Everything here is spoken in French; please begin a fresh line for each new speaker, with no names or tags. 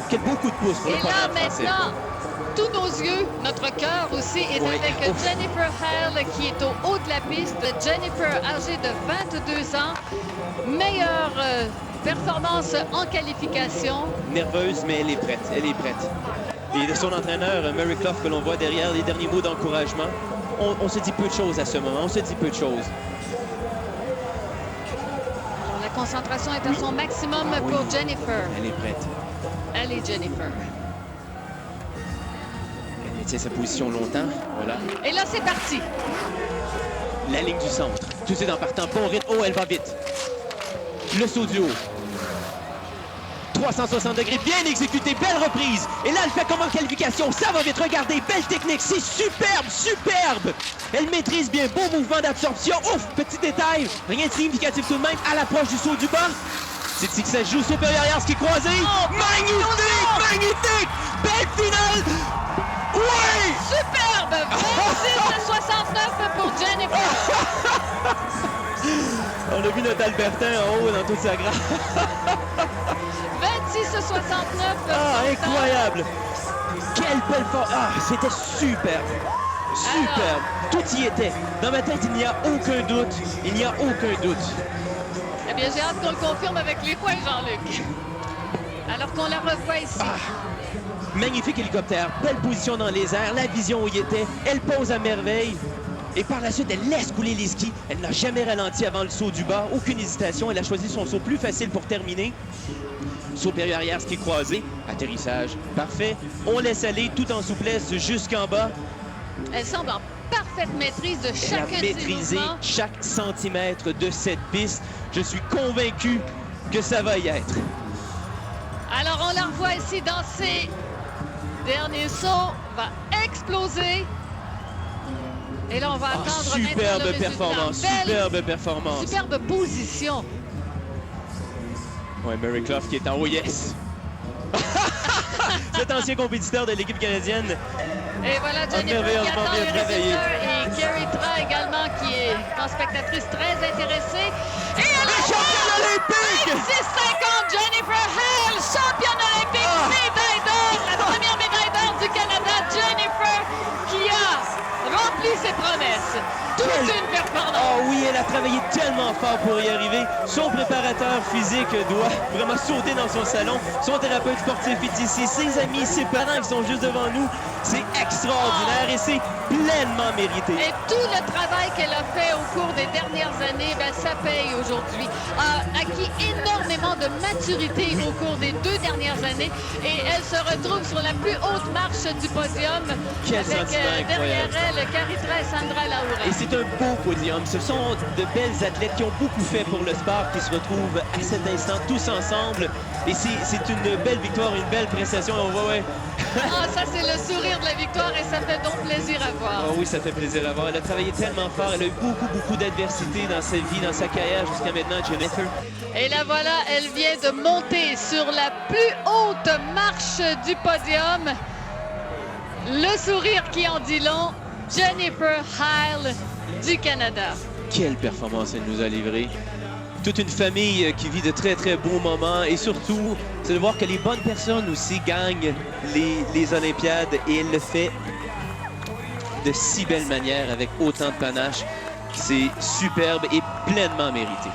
quel beau coup de pouce pour le
Et là,
programme français.
maintenant, tous nos yeux, notre cœur aussi, est avec Jennifer Hale qui est au haut de la piste. Jennifer, âgée de 22 ans, meilleure performance en qualification.
Nerveuse, mais elle est prête. Elle est prête. Et de son entraîneur, Mary Clough, que l'on voit derrière les derniers mots d'encouragement, on se dit peu de choses à ce moment. On se dit peu de choses.
Alors, la concentration est à son maximum pour Jennifer.
Elle est prête.
Elle est Jennifer.
Elle tient sa position longtemps. Voilà.
Et là, c'est parti.
La ligne du centre. Tout est en partant. Bon rythme. Oh, elle va vite. Le saut du haut. 360 degrés, bien exécuté, belle reprise. Et là, elle fait comme en qualification. Ça va vite, regardez, belle technique. C'est superbe, superbe. Elle maîtrise bien, beau mouvement d'absorption. Ouf, petit détail. Rien de significatif tout de même à l'approche du saut du bas. C'est ici que ça se joue, supérieur arrière, ce qui est croisé.
Oh,
magnifique, magnifique. Belle finale. Oui!
Superbe! 26,69 pour Jennifer.
On a vu notre Albertin en haut dans toute sa grâce.
26,69.
Ah, incroyable! Quelle belle forme! Ah, c'était superbe! Superbe! Tout y était. Dans ma tête, il n'y a aucun doute. Il n'y a aucun doute.
Eh bien, j'ai hâte qu'on le confirme avec les points, Jean-Luc. Alors qu'on la revoit ici.
Ah, magnifique hélicoptère. Belle position dans les airs. La vision où il était. Elle pose à merveille. Et par la suite, elle laisse couler les skis. Elle n'a jamais ralenti avant le saut du bas. Aucune hésitation. Elle a choisi son saut plus facile pour terminer. Saut période arrière, ski croisé. Atterrissage. Parfait. On laisse aller tout en souplesse jusqu'en bas.
Elle semble en parfaite maîtrise de chacun de ses
maîtriser
mouvements.
chaque centimètre de cette piste. Je suis convaincu que ça va y être.
Alors, on la revoit ici dans ses derniers sauts. Va exploser. Et là, on va attendre maintenant le
superbe
résultat.
performance,
Belle,
superbe performance.
superbe position.
Ouais, Mary Clough qui est en haut, yes. Cet ancien compétiteur de l'équipe canadienne.
Et voilà Jennifer qui
merveilleusement
attend
bien
le
travaillé.
résultat. Et Carrie Tra également qui est en spectatrice très intéressée. Et elle a
Championne olympique!
26,50 Jennifer Hale, championne olympique, médaille d'or, la première médaille d'or du Canada. Jennifer qui a rempli ses promesses. Toute une performance.
Oh oui, elle a travaillé tellement fort pour y arriver. Son préparateur physique doit vraiment sauter dans son salon. Son thérapeute sportif est ici. Ses amis, ses parents qui sont juste devant nous. C'est extraordinaire et c'est pleinement mérité.
Et tout le travail qu'elle a fait au cours des dernières années, ben, ça paye aujourd'hui. A acquis énormément de maturité au cours des 2 dernières années et elle se retrouve sur la plus haute marche du podium.
Quel
avec
sentiment
derrière
incroyable.
elle Carrie Tra et Sandra Laura.
Et c'est un beau podium. Ce sont de belles athlètes qui ont beaucoup fait pour le sport, qui se retrouvent à cet instant tous ensemble. Et c'est une belle victoire, une belle prestation. On voit, ouais.
Ah, ça, c'est le sourire de la victoire et ça fait donc plaisir à voir.
Oh oui, ça fait plaisir à voir. Elle a travaillé tellement fort. Elle a eu beaucoup d'adversité dans sa vie, dans sa carrière jusqu'à maintenant, Jennifer.
Et là, voilà, elle vient de monter sur la plus haute marche du podium. Le sourire qui en dit long, Jennifer Hale du Canada.
Quelle performance elle nous a livrée. Toute une famille qui vit de très beaux moments et surtout, c'est de voir que les bonnes personnes aussi gagnent les Olympiades et elle le fait de si belle manière avec autant de panache. C'est superbe et pleinement mérité.